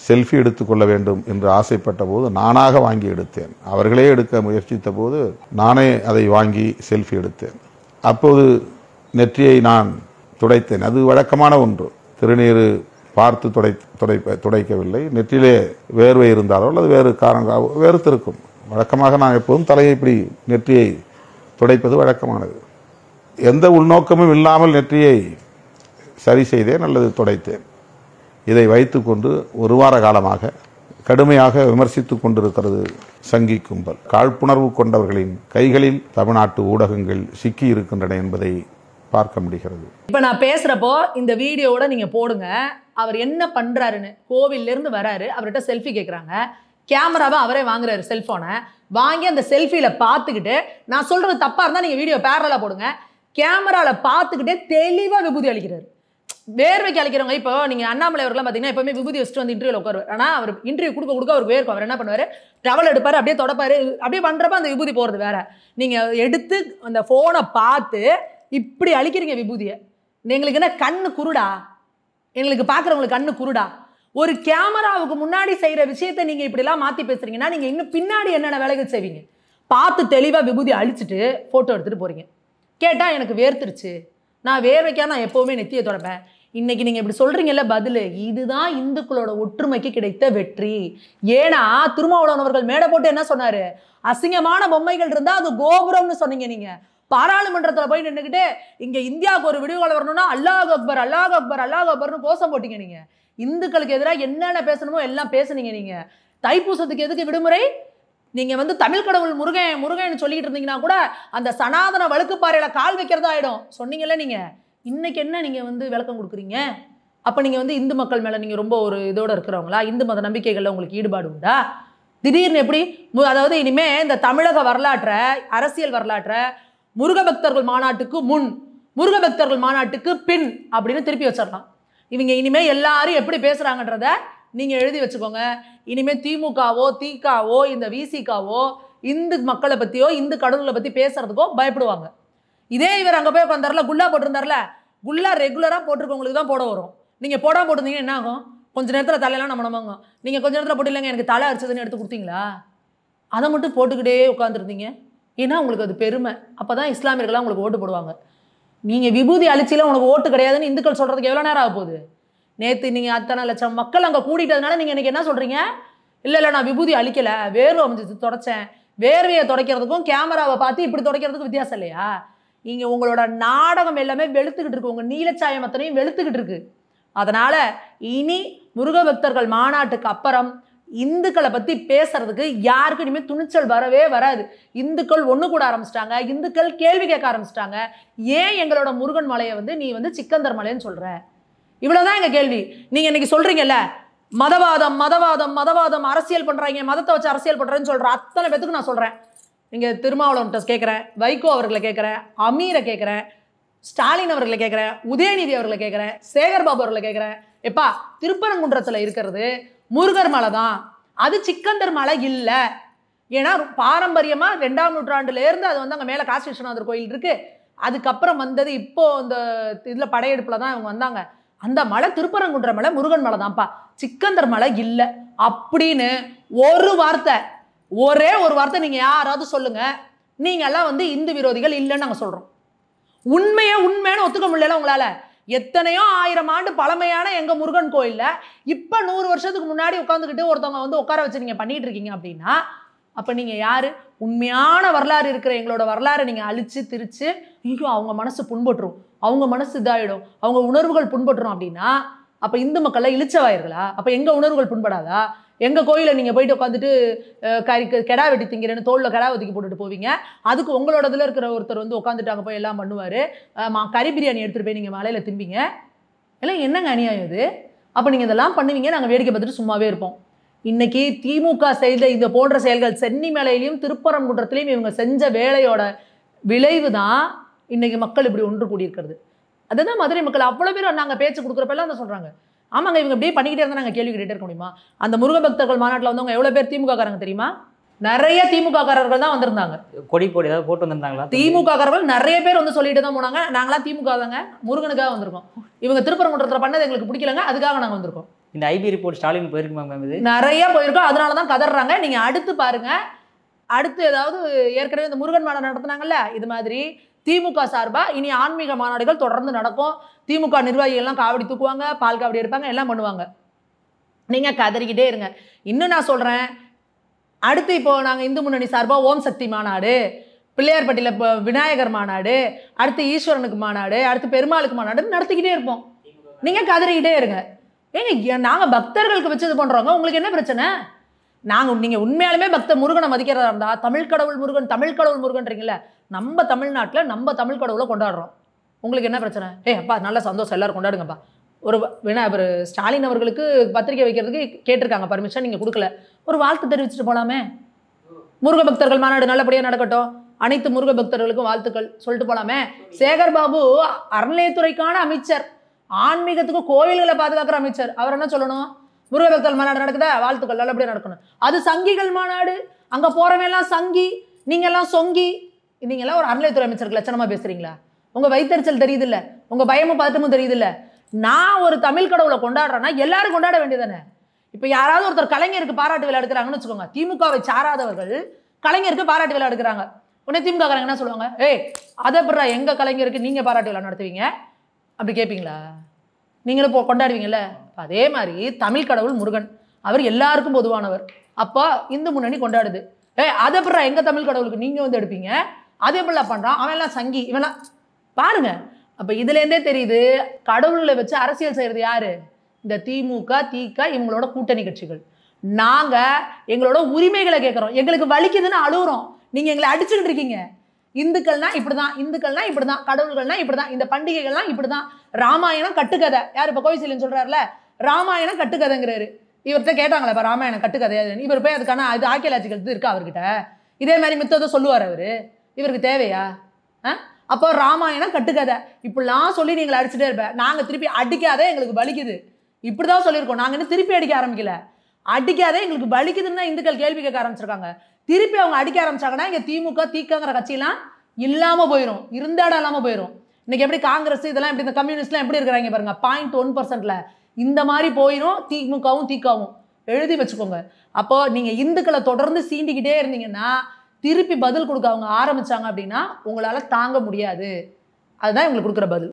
Selfie எடுத்துக்கொள்ள வேண்டும் என்று ஆசைப்பட்ட போது நானாக வாங்கி எடுத்தேன். அவர்களே எடுக்க முயற்சித்த போது நானே அதை வாங்கி செல்ஃபி எடுத்தேன். அப்போது நெற்றியை நான் துடைத்தேன். அது வழக்கமான ஒன்று. திருநீர் பார்த்து துடைக்கவில்லை. நெற்றிலே வேர்வை இருந்தாலோ அல்லது வேறு காரணம் வேறுத்திருக்கும். வழக்கமாக நான் எப்போதும் தலையை இப்படி நெற்றியை துடைப்பது வழக்கமானது. எந்த உள்நோக்கமும் இல்லாமல் நெற்றியை சரி செய்தேன் அல்லது துடைத்தேன். இதை வைத்துக்கொண்டு ஒரு வார காலமாக கடுமையாக விமர்சித்து கொண்டிருக்கிறது சங்கி கும்பல். காழ்ப்புணர்வு கொண்டவர்களின் கைகளில் தமிழ்நாட்டு ஊடகங்கள் சிக்கி இருக்கின்றன என்பதை பார்க்க முடிகிறது. இப்ப நான் பேசுறப்போ இந்த வீடியோவோட நீங்க போடுங்க. அவர் என்ன பண்றாருன்னு. கோவில்ல இருந்து வராரு, அவர்கிட்ட செல்ஃபி கேட்கறாங்க. கேமராவை அவரே வாங்குறாரு, செல்போனை வாங்கி அந்த செல்ஃபியில பார்த்துக்கிட்டு, நான் சொல்றது தப்பா இருந்தா நீங்க வீடியோ பேரலா போடுங்க, கேமரால பார்த்துக்கிட்டே தெளிவா விபூதி அளிக்கிறாரு. வேர்வைக்கு அளிக்கிறவங்க. இப்போ நீங்க அண்ணாமலை அவர்கள்லாம் பாத்தீங்கன்னா எப்பவுமே விபூதி வச்சுட்டு வந்து இன்டர்வியூல உட்காருவார். ஆனா அவர் இன்டர்வியூ கொடுக்க அவருக்கு வேர்க்கும். அவர் என்ன பண்ணுவாரு, டவல் எடுப்பாரு, அப்படியே தொடப்பாரு, அப்படியே பண்றப்ப அந்த விபூதி போறது வேற. நீங்க எடுத்து அந்த போனை பார்த்து இப்படி அழிக்கிறீங்க விபூதியை. எங்களுக்கு என்ன கண்ணு குருடா? எங்களுக்கு பார்க்குறவங்களுக்கு கண்ணு குருடா? ஒரு கேமராவுக்கு முன்னாடி செய்கிற விஷயத்த நீங்கள் இப்படிலாம் மாற்றி பேசுறீங்கன்னா நீங்கள் இன்னும் பின்னாடி என்னென்ன வேலைகள் செய்வீங்க? பார்த்து தெளிவாக விபூதி அழிச்சிட்டு ஃபோட்டோ எடுத்துகிட்டு போகிறீங்க. கேட்டால் எனக்கு வேர்த்துருச்சு, நான் வேர்வைக்கா நான் எப்போவுமே நெத்தியை தொடப்பேன். இன்னைக்கு நீங்கள் இப்படி சொல்கிறீங்கல்ல, பதில் இதுதான் இந்துக்களோட ஒற்றுமைக்கு கிடைத்த வெற்றி. ஏன்னா திருமாவளவன் அவர்கள் மேடை போட்டு என்ன சொன்னார்? அசிங்கமான பொம்மைகள் இருந்தால் அது கோபுரம்னு சொன்னீங்க. நீங்கள் பாராளுமன்றத்தில் போய் நின்றுக்கிட்டு இங்கே இந்தியாவுக்கு ஒரு விடுதலை வரணும்னா அல்லாஹ் அக்பர் அல்லாஹ் அக்பர் அல்லாஹ் அக்பர்னு கோஷம் போட்டீங்க. நீங்கள் இந்துக்களுக்கு எதிராக என்னென்ன பேசணுமோ எல்லாம் பேசுனீங்க. நீங்கள் தைப்பூசத்துக்கு எதுக்கு விடுமுறை? நீங்கள் வந்து தமிழ் கடவுள் முருகன் முருகன்னு சொல்லிட்டு இருந்தீங்கன்னா கூட அந்த சனாதன வழுக்குப்பாறையில கால் வைக்கிறதா ஆகிடும் சொன்னீங்கல்ல. நீங்கள் இன்னைக்கு என்ன நீங்கள் வந்து விளக்கம் கொடுக்குறீங்க? அப்போ நீங்கள் வந்து இந்து மக்கள் மேலே நீங்கள் ரொம்ப ஒரு இதோடு இருக்கிறவங்களா? இந்து மத நம்பிக்கைகளில் உங்களுக்கு ஈடுபாடு உண்டா? திடீர்னு எப்படி? அதாவது இனிமேல் இந்த தமிழக வரலாற்றை, அரசியல் வரலாற்றை முருகபக்தர்கள் மாநாட்டுக்கு முன், முருகபக்தர்கள் மாநாட்டுக்கு பின் அப்படின்னு திருப்பி வச்சிடலாம். இவங்க இனிமேல் எல்லாரும் எப்படி பேசுகிறாங்கன்றத நீங்கள் எழுதி வச்சுக்கோங்க. இனிமேல் திமுகவோ திகாவோ இந்த விசிகாவோ இந்து மக்களை பற்றியோ இந்து கடவுளை பற்றி பேசுறதுக்கோ பயப்படுவாங்க. இதே இவர் அங்கே போய் உட்காந்தார்ல, குல்லா போட்டிருந்தார்ல, குல்லா ரெகுலராக போட்டிருக்கவங்களுக்கு தான் போட வரும். நீங்கள் போடாமல் போட்டிருந்தீங்கன்னா என்ன ஆகும்? கொஞ்சம் நேரத்தில் தலையெல்லாம் நம்ம நம்பங்க. நீங்கள் கொஞ்சம் நேரத்தில் போட்டில்லைங்க எனக்கு தலை அரிச்சதுன்னு எடுத்து கொடுத்தீங்களா? அதை மட்டும் போட்டுக்கிட்டே உட்காந்துருந்தீங்க. ஏன்னா உங்களுக்கு அது பெருமை. அப்போ தான் இஸ்லாமியர்களாக உங்களுக்கு ஓட்டு போடுவாங்க. நீங்கள் விபூதி அழிச்சில உனக்கு ஓட்டு கிடையாதுன்னு இந்துக்கள் சொல்கிறதுக்கு எவ்வளோ நேரம் ஆக போகுது? நேற்று நீங்கள் அத்தனை லட்சம் மக்கள் அங்கே கூட்டிட்டதுனால நீங்கள் இன்றைக்கி என்ன சொல்கிறீங்க? இல்லை நான் விபூதி அழிக்கலை, வேர்வை அமைஞ்சு தொடச்சேன். வேர்வையை துடைக்கிறதுக்கும் கேமராவை பார்த்து இப்படி துடைக்கிறதுக்கும் வித்தியாசம் இல்லையா? நீங்கள் உங்களோட நாடகம் எல்லாமே வெளுத்துக்கிட்டு இருக்கு. உங்கள் நீலச்சாயம் அத்தனையும் வெளுத்துக்கிட்டு இருக்கு. அதனால் இனி முருகபக்தர்கள் மாநாட்டுக்கு அப்புறம் இந்துக்களை பற்றி பேசுறதுக்கு யாருக்கும் இனிமேல் துணிச்சல் வரவே வராது. இந்துக்கள் ஒன்று கூட ஆரம்பிச்சிட்டாங்க. இந்துக்கள் கேள்வி கேட்க ஆரம்பிச்சிட்டாங்க. ஏன் எங்களோட முருகன் மலையை வந்து நீ வந்து சிக்கந்தர் மலைன்னு சொல்கிற? இவ்வளோதான் எங்கள் கேள்வி. நீங்கள் இன்னைக்கு சொல்கிறீங்கல்ல, மதவாதம் மதவாதம் மதவாதம் அரசியல் பண்ணுறாங்க, மதத்தை வச்சு அரசியல் பண்ணுறேன்னு சொல்கிற அத்தனை பேத்துக்கு நான் சொல்கிறேன். நீங்கள் திருமாவளவன்ட்ட கேட்குறேன், வைகோ அவர்களை கேட்குறேன், அமீரை கேட்குறேன், ஸ்டாலின் அவர்களை கேட்குறேன், உதயநிதி அவர்களை கேட்குறேன், சேகர்பாபு அவர்களை கேட்குறேன். எப்பா திருப்பரங்குன்றத்தில் இருக்கிறது முருகர் மலை தான், அது சிக்கந்தர் மலை இல்லை. ஏன்னா பாரம்பரியமாக 2ஆம் நூற்றாண்டுலேருந்து அது வந்து அங்கே மேலே காசி விஸ்வநாதர் கோயில் இருக்குது. அதுக்கப்புறம் வந்தது இப்போது இந்த இதில் படையெடுப்பில் தான் அவங்க வந்தாங்க. அந்த மலை திருப்பரங்குன்ற மலை முருகன் மலை தான்ப்பா, சிக்கந்தர் மலை இல்லை அப்படின்னு ஒரு வார்த்தை, ஒரே ஒரு வார்த்தை நீங்கள் யாராவது சொல்லுங்கள். நீங்கள் எல்லாம் வந்து இந்து விரோதிகள் இல்லைன்னு நாங்கள் சொல்கிறோம். உண்மைன்னு ஒத்துக்க முடியல உங்களால். எத்தனையோ 1000 ஆண்டு பழமையான எங்கள் முருகன் கோயிலில் இப்போ 100 வருஷத்துக்கு முன்னாடி உட்காந்துக்கிட்டு ஒருத்தவங்க வந்து உட்கார வச்சு நீங்கள் பண்ணிகிட்டு இருக்கீங்க அப்படின்னா அப்போ நீங்கள் யார்? உண்மையான வரலாறு இருக்கிற எங்களோட வரலாறை நீங்கள் அழித்து திரிச்சு ஐயோ அவங்க மனசு புண்பட்டுரும், அவங்க மனசு இதாகிடும், அவங்க உணர்வுகள் புண்பட்டுரும் அப்படின்னா அப்போ இந்து மக்கள்லாம் இழிச்சவாயிர்களா? அப்போ எங்கள் உணர்வுகள் புண்படாதா? எங்கள் கோயிலில் நீங்கள் போயிட்டு உட்காந்துட்டு கெடா வெட்டி திங்கிறேன்னு தோளில் கெடா ஒதுக்கி போட்டுட்டு போவீங்க. அதுக்கு உங்களோட இதில் இருக்கிற ஒருத்தர் வந்து உட்காந்துட்டு அங்கே போய் எல்லாம் பண்ணுவார். கறி பிரியாணி எடுத்துகிட்டு போய் நீங்கள் மலையில் திம்பிங்க. எல்லாம் என்னங்க அநியாயம் இது? அப்போ நீங்கள் இதெல்லாம் பண்ணுவீங்க, நாங்கள் வேடிக்கை பார்த்துட்டு சும்மாவே இருப்போம். இன்னைக்கு திமுக செய்த இந்த போன்ற செயல்கள் சென்னி மேலையிலையும் திருப்பரங்குன்றத்திலையும் இவங்க செஞ்ச வேலையோட விளைவு தான் இன்னைக்கு மக்கள் இப்படி ஒன்று கூடியிருக்கிறது. அதுதான் மதுரை மக்கள் அவ்வளோ பேர் நாங்கள் பேச்சு கொடுக்குறப்பெல்லாம் தான் சொல்கிறாங்க. ஆமாங்க, இவங்க இப்படியே பண்ணிக்கிட்டே இருந்தால் நாங்கள் கேள்வி கேட்டுகிட்டே இருக்க முடியுமா? அந்த முருக பக்தர்கள் மாநாட்டில் வந்தவங்க எவ்வளோ பேர் திமுக காரங்க தெரியுமா? நிறைய திமுக காரர்கள் தான் வந்திருந்தாங்க. கொடி போடி ஏதாவது போட்டு வந்திருந்தாங்களா? திமுக காரர்கள் நிறைய பேர் வந்து சொல்லிட்டு தான் போனாங்க, நாங்களாம் திமுக தாங்க, முருகனுக்காக வந்திருக்கோம், இவங்க திருப்பரங்குன்றத்தில் பண்ணது எங்களுக்கு பிடிக்கலங்க, அதுக்காக நாங்கள் வந்திருக்கோம். இந்த ஐபி ரிப்போர்ட் ஸ்டாலின் போயிருக்குமா மேம்? இது நிறைய போயிருக்கோம், அதனால தான் கதறாங்க. நீங்க அடுத்து பாருங்க, அடுத்து ஏதாவது ஏற்கனவே இந்த முருகன் மாநாடு நடத்துனாங்கல்ல, இது மாதிரி திமுக சார்பா இனி ஆன்மீக மாநாடுகள் தொடர்ந்து நடக்கும். திமுக நிர்வாகிகள் எல்லாம் காவடி தூக்குவாங்க, பால் காவடி எடுப்பாங்க, எல்லாம் பண்ணுவாங்க. நீங்க கதறிக்கிட்டே இருங்க. இன்னும் நான் சொல்றேன், அடுத்து இப்போ நாங்க இந்து முன்னணி சார்பா ஓம் சக்தி மாநாடு, பிள்ளையார்பட்டியில விநாயகர் மாநாடு, அடுத்து ஈஸ்வரனுக்கு மாநாடு, அடுத்து பெருமாளுக்கு மாநாடு நடத்திக்கிட்டே இருப்போம். நீங்க கதறிக்கிட்டே இருங்க. ஏங்க நாங்க பக்தர்களுக்கு வச்சு இது பண்றோங்க, உங்களுக்கு என்ன பிரச்சனை? நீங்க உண்மையாலுமே முருகனை மதிக்கிறதா இருந்தா தமிழ் கடவுள் முருகன்றீங்கல்ல, நம்ம தமிழ்நாட்டில் நம்ம தமிழ் கடவுளை கொண்டாடுறோம். உங்களுக்கு என்ன பிரச்சனை? அப்பா நல்ல சந்தோஷம், எல்லாரும் கொண்டாடுங்கப்பா. ஒரு ஸ்டாலின் அவர்களுக்கு பத்திரிகை வைக்கிறதுக்கு கேட்டிருக்காங்க பர்மிஷன், நீங்க கொடுக்கல, ஒரு வாழ்த்து தெரிவிச்சுட்டு போலாமே. முருக பக்தர்கள் மாநாடு நல்லபடியாக நடக்கட்டும், அனைத்து முருக பக்தர்களுக்கும் வாழ்த்துக்கள் சொல்லிட்டு போலாமே. சேகர் பாபு அறநிலையத்துறைக்கான அமைச்சர், ஆன்மீகத்துக்கு கோவில்களை பாதுகாக்கிற அமைச்சர், அவர் என்ன சொல்லணும்? முருக பக்தர்கள் மாநாடு நடக்குதா, வாழ்த்துக்கள், நல்லபடியாக நடக்கணும். அது சங்கிகள் மாநாடு, அங்க போறவன் எல்லாம் சங்கி, நீங்க எல்லாம் சொங்கி. நீங்க எல்லாம் ஒரு அறநிலையத்துறை அமைச்சருக்கு லட்சணமா பேசுறீங்களா? உங்க வைத்தறிச்சல் தெரியுது இல்ல, உங்க பயமும் பதட்டமும் தெரியுது இல்ல. நான் ஒரு தமிழ் கடவுளை கொண்டாடுறேன்னா எல்லாரும் கொண்டாட வேண்டியதானே. இப்ப யாராவது ஒருத்தர் கலைஞருக்கு பாராட்டு விழா எடுக்கிறாங்கன்னு வச்சுக்கோங்க, திமுகவை சாராதவர்கள் கலைஞருக்கு பாராட்டு விழா எடுக்கிறாங்க, உடனே திமுக என்ன சொல்லுவாங்க? அதை பிறகு எங்க கலைஞருக்கு நீங்க பாராட்டு விழா நடத்துவீங்க அப்படி கேட்பீங்களா? நீங்களும் கொண்டாடுவீங்கல்ல. அதே மாதிரி தமிழ் கடவுள் முருகன், அவர் எல்லாருக்கும் பொதுவானவர். அப்போ இந்து முன்னணி கொண்டாடுது, அதை பிறகு எங்க தமிழ் கடவுளுக்கு நீங்க வந்து எடுப்பீங்க, அதே எப்படிலாம் பண்றான், அவன் எல்லாம் சங்கி, இவெல்லாம் பாருங்க. அப்ப இதுல இருந்தே தெரியுது, கடவுளை வச்சு அரசியல் செய்யறது யாரு? இந்த திமுக திக இவங்களோட கூட்டணி கட்சிகள். நாங்க எங்களோட உரிமைகளை கேட்கிறோம், எங்களுக்கு வலிக்குதுன்னு அழுகுறோம், நீங்க எங்களை அடிச்சுக்கிட்டு இருக்கீங்க. இந்துக்கள்னா இப்படிதான், கடவுள்கள்னா இப்படிதான், இந்த பண்டிகைகள்லாம் இப்படிதான். ராமாயணம் கட்டுக்கதை, யார் இப்ப கோவிசீலன் சொல்றாருல, ராமாயணம் கட்டுக்கதைங்கிறாரு. இவர்கிட்ட கேட்டாங்களா இப்ப ராமாயணம் கட்டுக்கதை? இவர் போய் அதுக்கான இது ஆர்கியாலஜிக்கல் இது இருக்கா அவர்கிட்ட? இதே மாதிரி மித்ததை சொல்லுவார் அவரு, இவருக்கு தேவையா? அப்போ ராமாயணம் கட்டுக்கதை இப்படிலாம் சொல்லி நீங்களை அடிச்சுட்டே இருப்பேன். நாங்க திருப்பி அடிக்காதே, எங்களுக்கு வலிக்குது, இப்படிதான் சொல்லியிருக்கோம். நாங்க இன்னும் திருப்பி அடிக்க ஆரம்பிக்கல. அடிக்காதே எங்களுக்கு வலிக்குதுன்னு இந்துக்கள் கேள்வி கேட்க ஆரம்பிச்சிருக்காங்க. திருப்பி அவங்க அடிக்க ஆரம்பிச்சாங்கன்னா இங்க திமுக திகங்கிற கட்சியெல்லாம் இல்லாம போயிடும், இருந்தாட இல்லாம போயிடும். இன்னைக்கு எப்படி காங்கிரஸ் இதெல்லாம் எப்படி, இந்த கம்யூனிஸ்ட்லாம் எப்படி இருக்கிறாங்க பாருங்க, 0.1%ல இந்த மாதிரி போயிடும் திமுகவும் திகவும். எழுதி வச்சுக்கோங்க. அப்போ நீங்க இந்துக்களை தொடர்ந்து சீண்டிக்கிட்டே இருந்தீங்கன்னா, திருப்பி பதில் கொடுக்க அவங்க ஆரம்பிச்சாங்க அப்படின்னா உங்களால தாங்க முடியாது. அதுதான் இவங்களுக்கு கொடுக்குற பதில்.